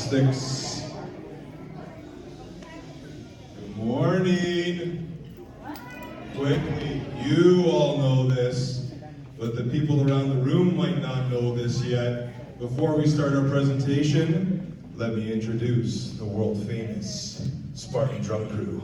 sticks. Good morning. Quickly, you all know this, but the people around the room might not know this yet. Before we start our presentation, let me introduce the world famous Spartan Drum Crew.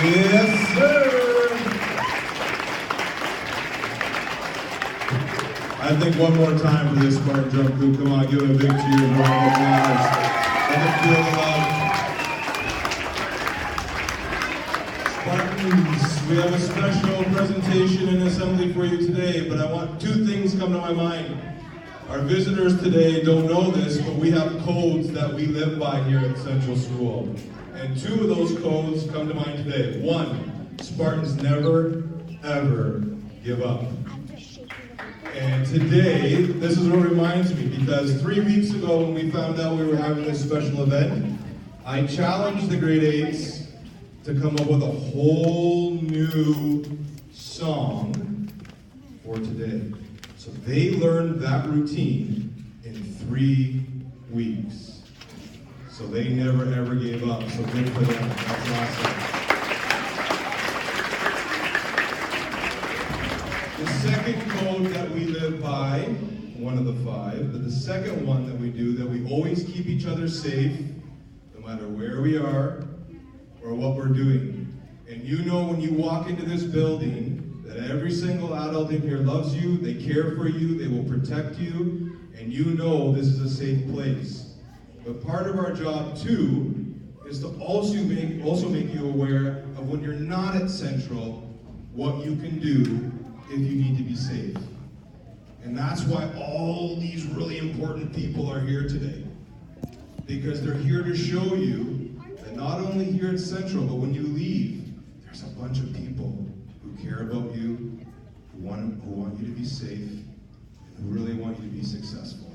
Yes, sir. I think one more time for this Spartan Drum Crew. Come on, give them a big cheer and round of applause. Let them feel the love. Spartans, we have a special presentation and assembly for you today, but I want two things come to my mind. Our visitors today don't know this, but we have codes that we live by here at Central School. And two of those codes come to mind today. One, Spartans never, ever give up. And today, this is what reminds me, because 3 weeks ago when we found out we were having this special event, I challenged the grade 8s to come up with a whole new song for today. So they learned that routine in 3 weeks. So they never ever gave up. So good for them. That's awesome. The second code that we live by, one of the 5, but the second one that we do, that we always keep each other safe, no matter where we are or what we're doing. And you know when you walk into this building that every single adult in here loves you, they care for you, they will protect you, and you know this is a safe place. But part of our job too is to also make you aware of when you're not at Central, what you can do if you need to be safe. And that's why all these really important people are here today. Because they're here to show you that not only here at Central, but when you leave, there's a bunch of people who care about you, who want you to be safe, and who really want you to be successful.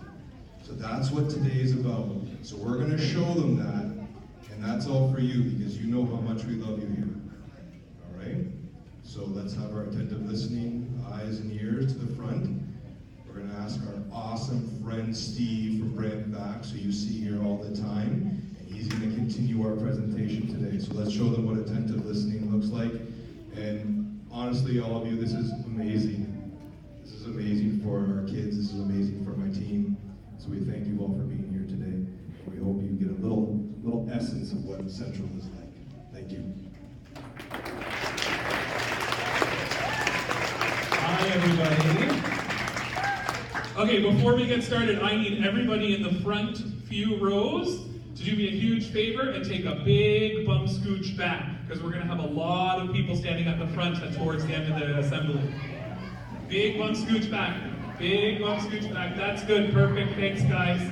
So that's what today is about. So we're going to show them that, and that's all for you, because you know how much we love you here. All right? So let's have our attentive listening eyes and ears to the front. We're going to ask our awesome friend Steve from Brantford, who you see here all the time, and he's going to continue our presentation today. So let's show them what attentive listening looks like. And honestly, all of you, this is amazing. This is amazing for our kids. This is amazing for my team. So we thank you all for being here today. We hope you get a little essence of what Central is like. Thank you. Hi, everybody. Okay, before we get started, I need everybody in the front few rows to do me a huge favor and take a big bum scooch back, because we're going to have a lot of people standing at the front towards the end of the assembly. Big bum scooch back. Big bum scooch back. That's good. Perfect. Thanks, guys.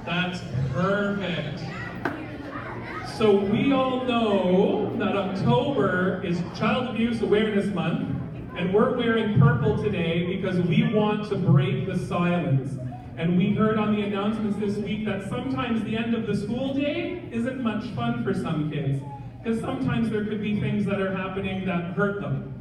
That's perfect. So we all know that October is Child Abuse Awareness Month. And we're wearing purple today because we want to break the silence. And we heard on the announcements this week that sometimes the end of the school day isn't much fun for some kids, because sometimes there could be things that are happening that hurt them.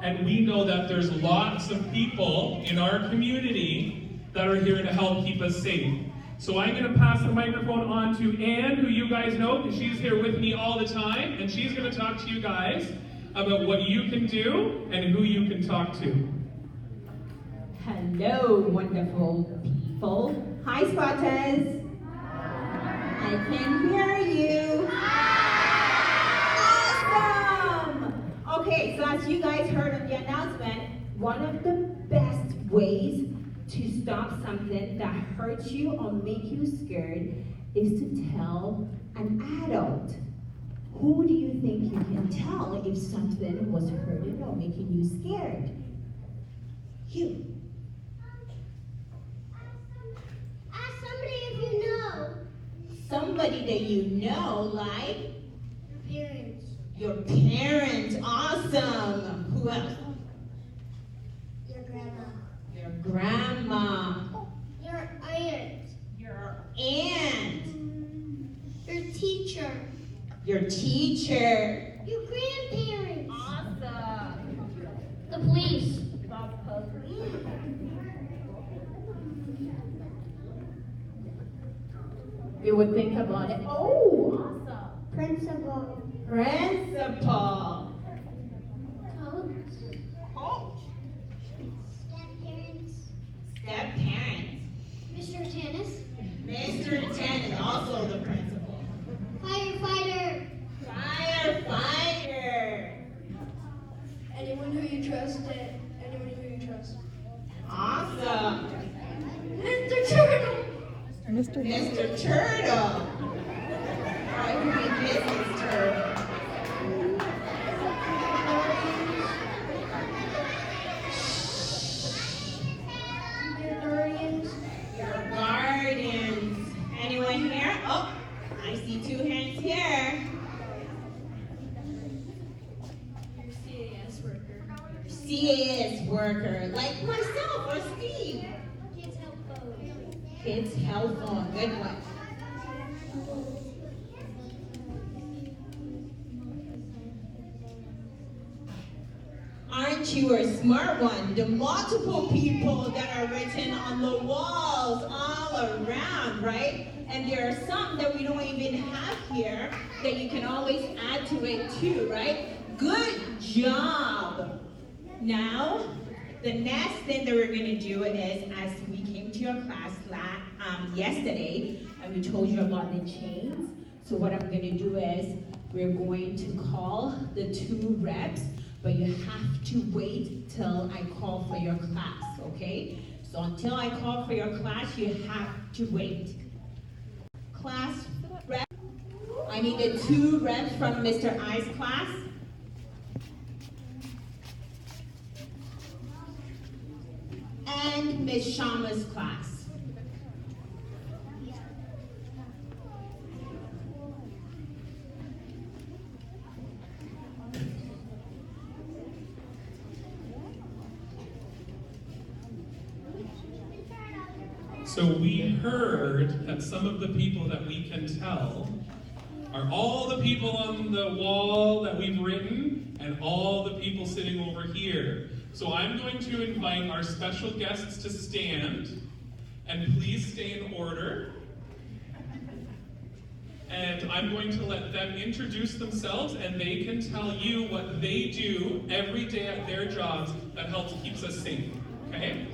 And we know that there's lots of people in our community that are here to help keep us safe. So I'm going to pass the microphone on to Anne, who you guys know, because she's here with me all the time, and she's going to talk to you guys about what you can do and who you can talk to. Hello, wonderful people. Hi, Spotters. I can hear you. Awesome! Okay, so as you guys heard of the announcement, one of the best ways to stop something that hurts you or make you scared is to tell an adult. Who do you think you can tell if something was hurting or making you scared? You. Ask somebody if you know. Somebody that you know, like? Your parents. Your parents. Awesome. Who else? Your grandma. Your grandma. Your aunt. Your aunt. Your teacher. Your teacher. Your grandparents. Awesome. The police. You would think about it. Oh, awesome. Principal. Principal. Coach. Coach. Step-parents. Step-parents. Mr. Tennis. Mr. Tennis, also the principal. Firefighter. Firefighter. Anyone who you trust. Anyone who you trust. Awesome. Mr. Turtle. Mr. Turtle. I can be Mrs. Turtle. Your guardians. Your guardians. Anyone here? Oh, I see 2 hands here. Your CAS worker. CAS worker, like myself or Steve. Kids help vote. Kids Health Phone, good one. Aren't you a smart one? The multiple people that are written on the walls all around, right? And there are some that we don't even have here that you can always add to it too, right? Good job. Now, the next thing that we're going to do is, as we came to your class yesterday, and we told you about the chains. So what I'm going to do is, we're going to call the 2 reps, but you have to wait till I call for your class, okay? So until I call for your class, you have to wait. Class rep, I need the 2 reps from Mr. I's class. and Miss Shama's class. So we heard that some of the people that we can tell are all the people on the wall that we've written and all the people sitting over here. So I'm going to invite our special guests to stand, and please stay in order. And I'm going to let them introduce themselves, and they can tell you what they do every day at their jobs that helps keeps us safe, okay?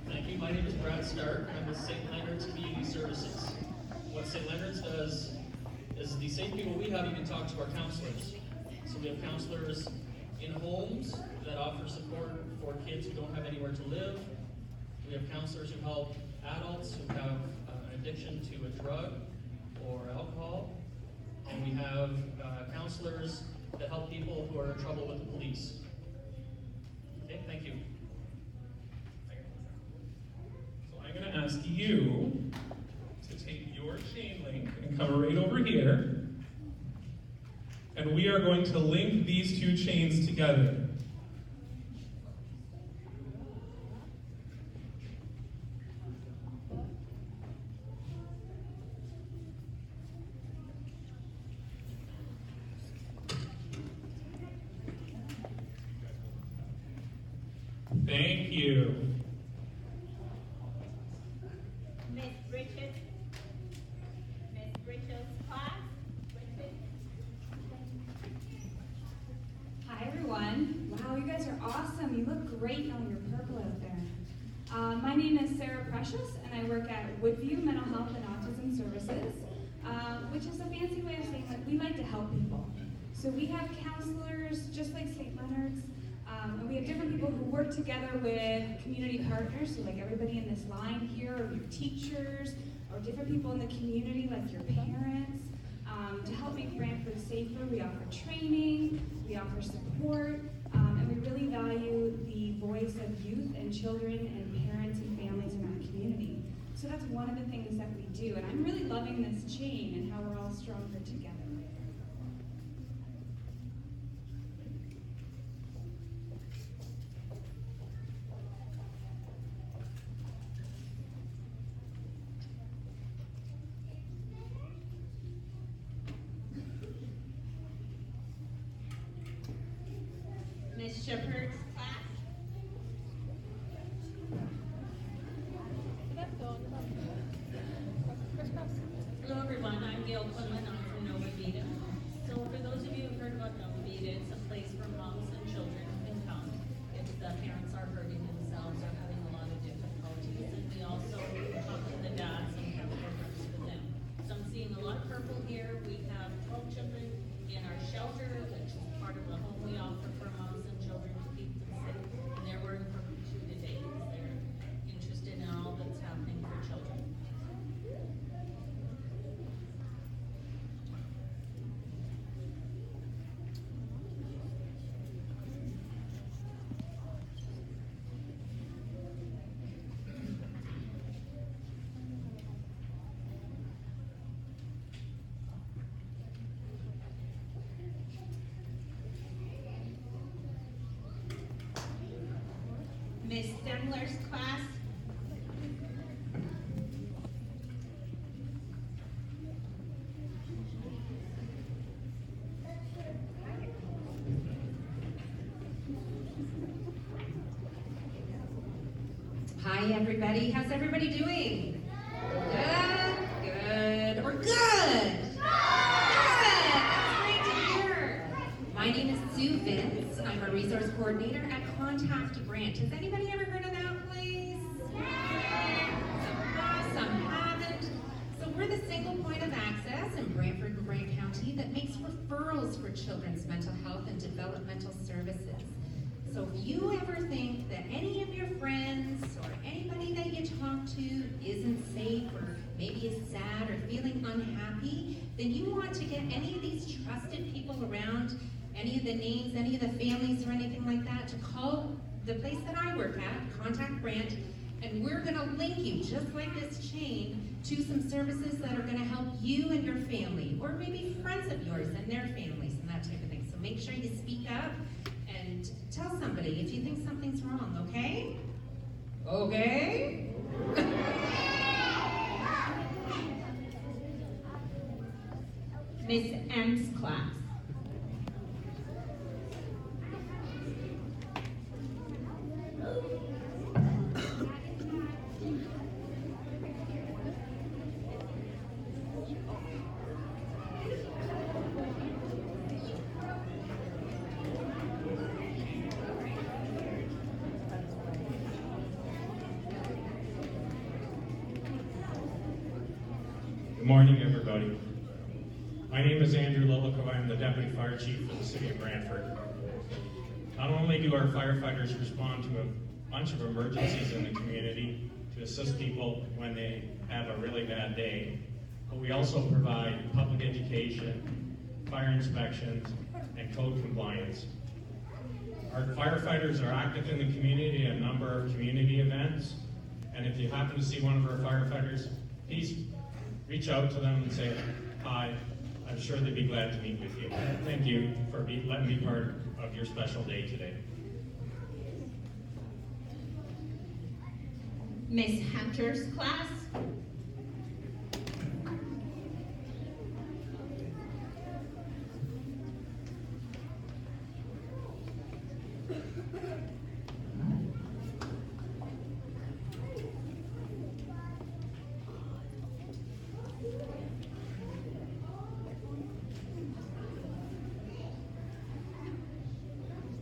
Thank you. My name is Brad Stark. I'm with St. Leonard's Community Services. What St. Leonard's does is the same people we have, you can talk to our counselors. So we have counselors in homes that offer support for kids who don't have anywhere to live. We have counselors who help adults who have an addiction to a drug or alcohol. And we have counselors that help people who are in trouble with the police. Okay, thank you. So I'm going to ask you to take your chain link and come right over here. And we are going to link these two chains together. Thank you. Miss Richards. Miss Richards' class. Richards. Hi everyone. Wow, you guys are awesome. You look great in all your purple out there. My name is Sarah Precious, and I work at Woodview Mental Health and Autism Services, which is a fancy way of saying that we like to help people. So we have counselors, just like St. Leonard's, and we have different people who work together with community partners, so like everybody in this line here, or your teachers, or different people in the community, like your parents, to help make Brantford safer. We offer training, we offer support, and we really value the voice of youth and children and parents and families in our community. So that's one of the things that we do, and I'm really loving this chain and how we're all stronger together. Miss Shepherd's class. Hello everyone, I'm Gail Quinlan, I'm from Nova Beta. So for those of you who've heard about Nova Beta, it's a place where moms and children can come if the parents are hurting themselves or having a lot of difficulties. And we also talk to the dads and have programs for them. So I'm seeing a lot of purple here. We have 12 children in our shelter, which is part of the home we offer for moms and children to keep them safe. And they're wearing purple too today because they're interested in all that's happening for children. Miss Stemler's class. Hi everybody, how's everybody doing? Good, or good? Good, that's great to hear. My name is Sue Vince, I'm a resource coordinator at Contact Brant. Has anybody ever heard of that place? Some haven't. So we're the single point of access in Brantford and Brant County that makes referrals for children's mental health and developmental services. So if you ever think that any of your friends or anybody that you talk to isn't safe or maybe is sad or feeling unhappy, then you want to get any of these trusted people around, any of the names, any of the families or anything like that, to call the place that I work at, contact Brant, and we're gonna link you, just like this chain, to some services that are gonna help you and your family, or maybe friends of yours and their families and that type of thing. So make sure you speak up and tell somebody if you think something's wrong, okay? Okay? Miss M's class. Good morning, everybody. My name is Andrew Lillico. I'm the Deputy Fire Chief for the City of Brantford. Not only do our firefighters respond to a bunch of emergencies in the community to assist people when they have a really bad day, but we also provide public education, fire inspections, and code compliance. Our firefighters are active in the community at a number of community events, and if you happen to see one of our firefighters, please reach out to them and say hi. I'm sure they'd be glad to meet with you. Thank you for letting me be part of your special day today. Miss Hunter's class.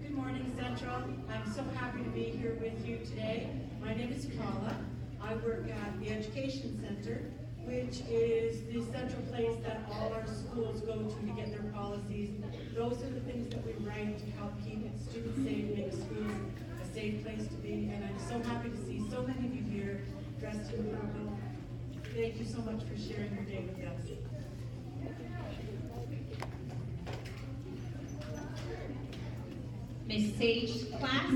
Good morning, Central. I'm so happy to be here with you today. My name is Paula. I work at the Education Center, which is the central place that all our schools go to get their policies. Those are the things that we write to help keep students safe, make schools a safe place to be. And I'm so happy to see so many of you here dressed in purple. Thank you so much for sharing your day with us. Miss Sage class.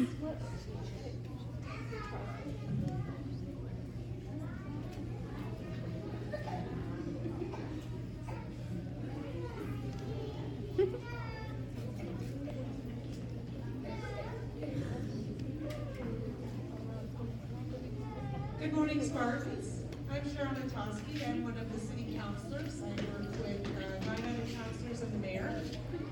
Good morning, Spartans. I'm Cheryl Natosky. I'm one of the city councilors. I work with 9 other councilors and the mayor.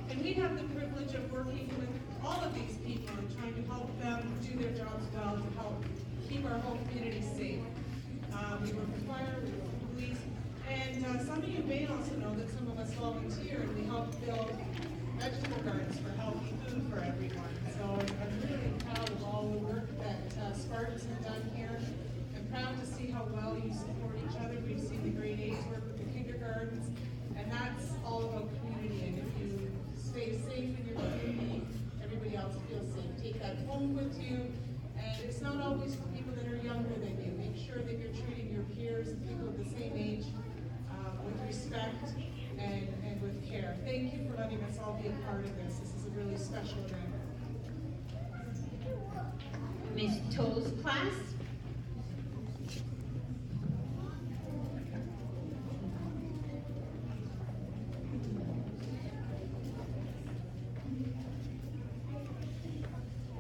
And we have the privilege of working with all of these people and trying to help them do their jobs well to help keep our whole community safe. We work with fire, we work with police, and some of you may also know that some of us volunteer and we help build vegetable gardens for healthy food for everyone. So I'm really proud of all the work that Spartans have done here. I'm proud to see how well you support each other. We've seen the grade 8s work with the kindergartens, and that's all about community. And if you stay safe in your community, everybody else feels safe. Take that home with you, and it's not always for people that are younger than you. Make sure that you're treating your peers and people of the same age with respect and with care. Thank you for letting us all be a part of this. This is a really special event. Miss Toll's class.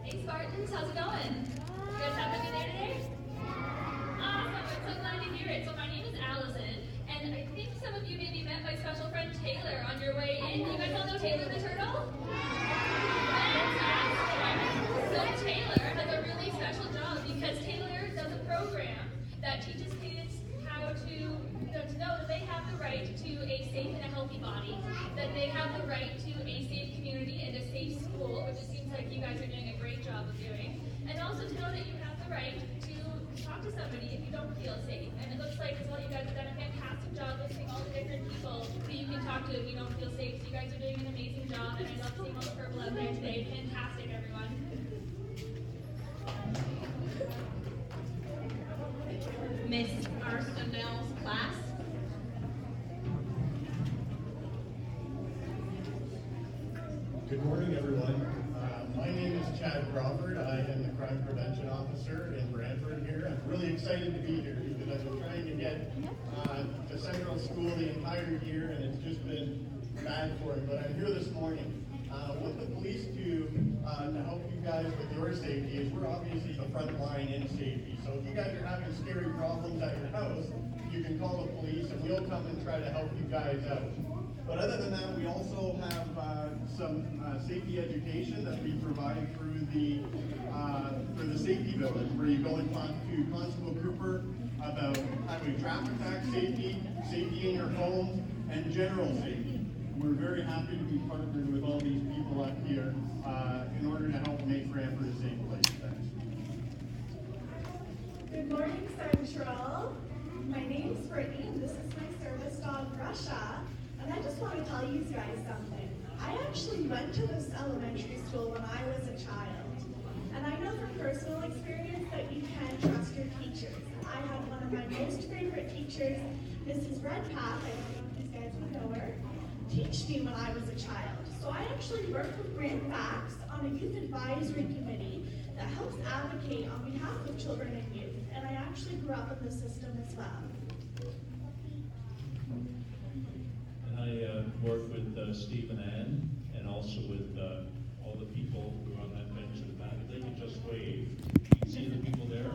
Hey Spartans, how's it going? You guys having a good day today? Awesome, I'm so glad to hear it. So my name is Allison, and I think some of you maybe met my special friend Taylor on your way in. You guys all know Taylor the Turtle? Fantastic! So Taylor has a really special job because Taylor does a program that teaches kids how to know that they have the right to a safe and a healthy body, that they have the right to a safe community and a safe school, which it seems like you guys are doing a great job of doing, and also to know that you have the right to talk to somebody if you don't feel safe. And it looks like as well you guys have done a fantastic job listing all the different people who you can talk to if you don't feel safe. So you guys are doing an amazing job, and I love seeing all the purple out there today. Fantastic, everyone. Miss Arsenal's class. Good morning, everyone. My name is Chad Crawford. I am the Crime Prevention Officer in Brantford here. I'm really excited to be here because I've been trying to get to Central School the entire year and it's just been bad for me. But I'm here this morning. What the police do to help you guys with your safety is we're obviously the front line in safety. So if you guys are having scary problems at your house, you can call the police and we'll come and try to help you guys out. But other than that, we also have some safety education that we provide through the safety village, where you go and talk to Constable Cooper about highway traffic act safety, safety in your home, and general safety. We're very happy to be partnered with all these people up here in order to help make Brantford a safe place. Thanks. Good morning, Central. My name's Brittany, and this is my service dog, Russia. And I just want to tell you guys something. I actually went to this elementary school when I was a child. And I know from personal experience that you can trust your teachers. I had one of my most favorite teachers, Mrs. Redpath, I don't know if these guys would know her, teach me when I was a child. So I actually worked with Brantford on a youth advisory committee that helps advocate on behalf of children and youth. And I actually grew up in the system as well. I work with Steve and Ann, and also with all the people who are on that bench in the back. If they can just wave, you can see the people there,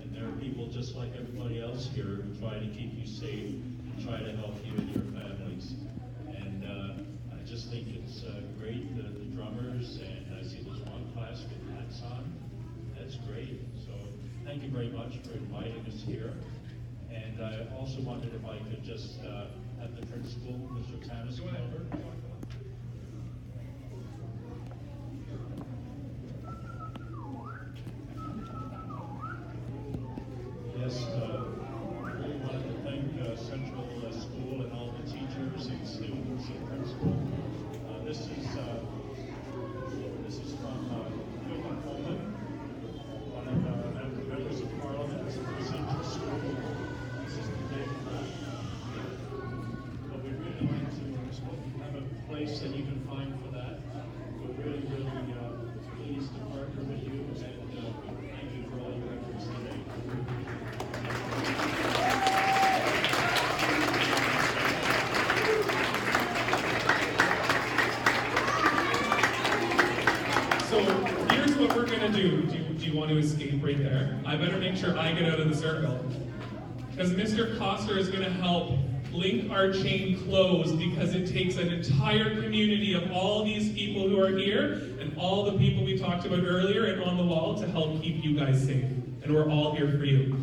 and there are people just like everybody else here who try to keep you safe, and try to help you and your families. And I just think it's great, the drummers, and I see there's one class with hats on. That's great. So thank you very much for inviting us here. And I also wondered if I could just have the principal, Mr. Tanis, come over. Yes, I really wanted to thank Central School and all the teachers and students and principal. This is from William Coleman, one of the members of Parliament for Central School. This is the day for that. But we'd really like to have a place that you can find for that. We're really, really pleased to partner with you, and thank you for all your efforts today. So here's what we're gonna do. Do you want to escape right there? I better make sure I get out of the circle. Because Mr. Coster is gonna help link our chain close, because it takes an entire community of all these people who are here and all the people we talked about earlier and on the wall to help keep you guys safe. And we're all here for you.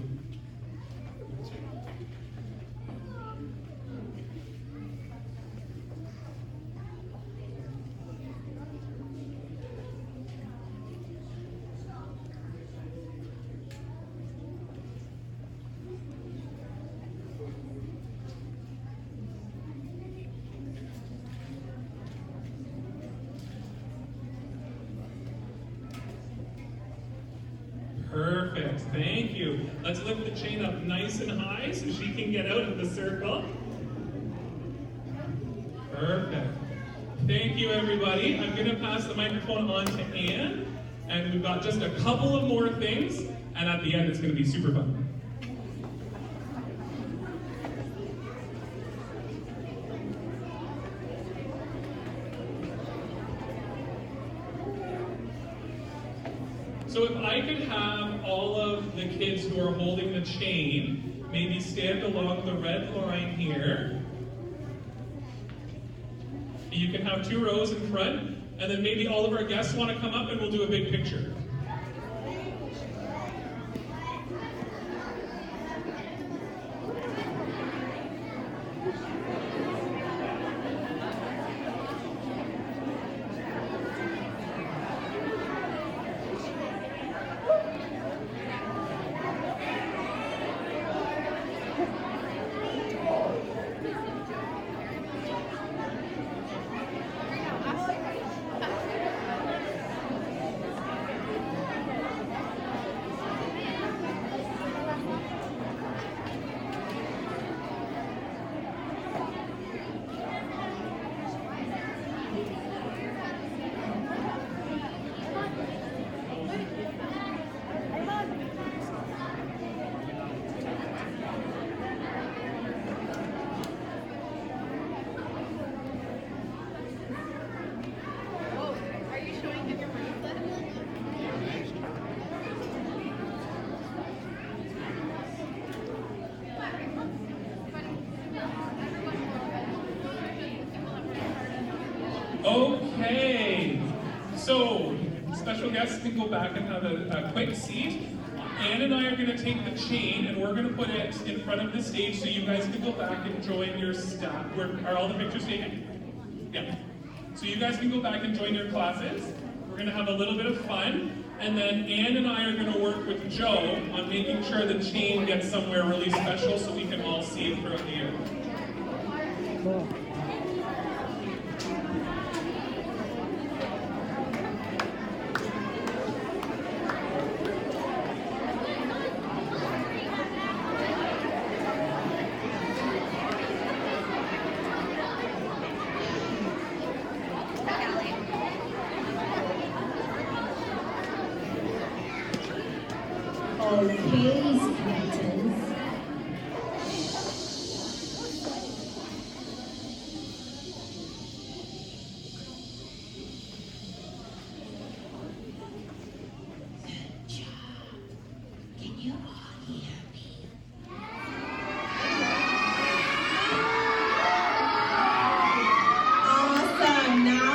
Perfect, thank you. Let's lift the chain up nice and high so she can get out of the circle. Perfect. Thank you, everybody. I'm gonna pass the microphone on to Anne, and we've got just a couple of more things, and at the end it's gonna be super fun. So if I could have all of the kids who are holding the chain maybe stand along the red line here. You can have 2 rows in front, and then maybe all of our guests want to come up and we'll do a big picture. guests can go back and have a quick seat. Ann and I are going to take the chain and we're going to put it in front of the stage so you guys can go back and join your staff. Are all the pictures taken? Yeah. So you guys can go back and join your classes. We're going to have a little bit of fun. And then Ann and I are going to work with Joe on making sure the chain gets somewhere really special so we can all see it throughout the year. Cool. Okay, Spartans. Can you all hear me? Awesome. Now,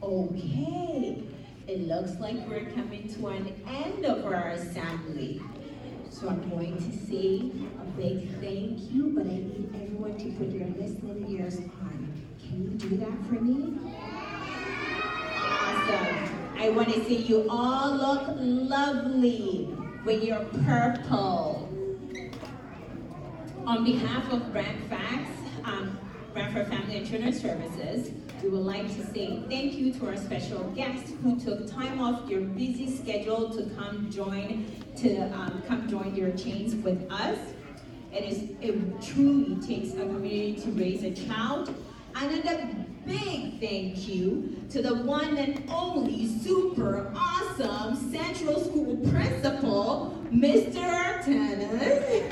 okay. It looks like we're coming to an end of our assembly. So I'm going to say a big thank you, but I need everyone to put your listening ears on. Can you do that for me? Awesome. I want to say you all look lovely with your purple. On behalf of Brantford Family and Children's Services, we would like to say thank you to our special guests who took time off your busy schedule to come join your chains with us. It truly takes a community to raise a child. And a big thank you to the one and only super awesome Central School Principal, Mr. Tennis.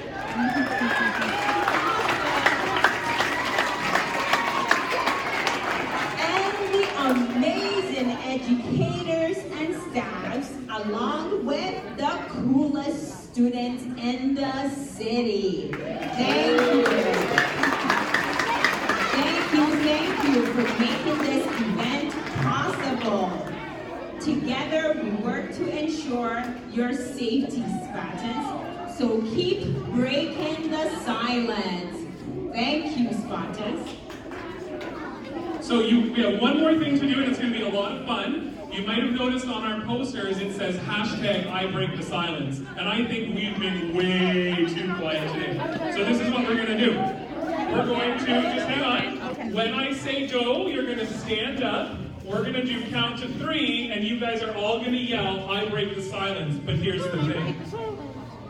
Amazing educators and staffs, along with the coolest students in the city. Thank you for making this event possible. Together, we work to ensure your safety, Spartans. So keep breaking the silence. Thank you, Spartans. So we have one more thing to do, and it's going to be a lot of fun. You might have noticed on our posters it says #IBreakTheSilence, and I think we've been way too quiet today. So this is what we're going to do. We're going to, just hang on, when I say go, you're going to stand up. We're going to do count to 3, and you guys are all going to yell, "I break the silence." But here's the thing.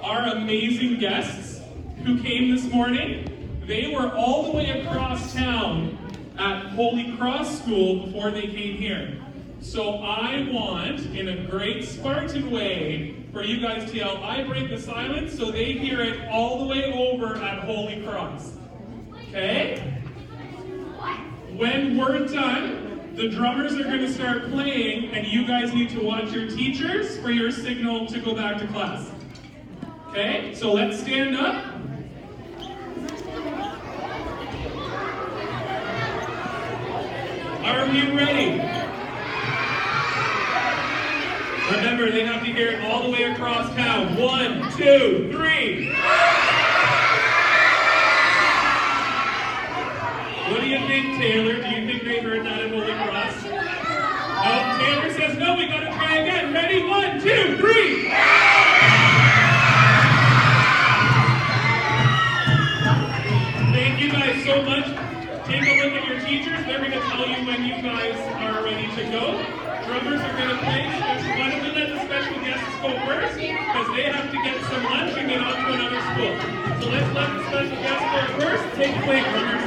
Our amazing guests who came this morning, they were all the way across town at Holy Cross School before they came here. So I want, in a great Spartan way, for you guys to yell, "I break the silence," so they hear it all the way over at Holy Cross. Okay? When we're done, the drummers are going to start playing, and you guys need to watch your teachers for your signal to go back to class. Okay? So let's stand up. Are we ready? Remember, they have to hear it all the way across town. 1, 2, 3. What do you think, Taylor? Do you think they heard that at Holy Cross? Oh, Taylor says no, we gotta try again. Ready? 1, 2, 3. Thank you guys so much. Take a look at your teachers. They're going to tell you when you guys are ready to go. Drummers are going to play. Why don't we let the special guests go first? Because they have to get some lunch and get on to another school. So let's let the special guests go first. Take it away, drummers.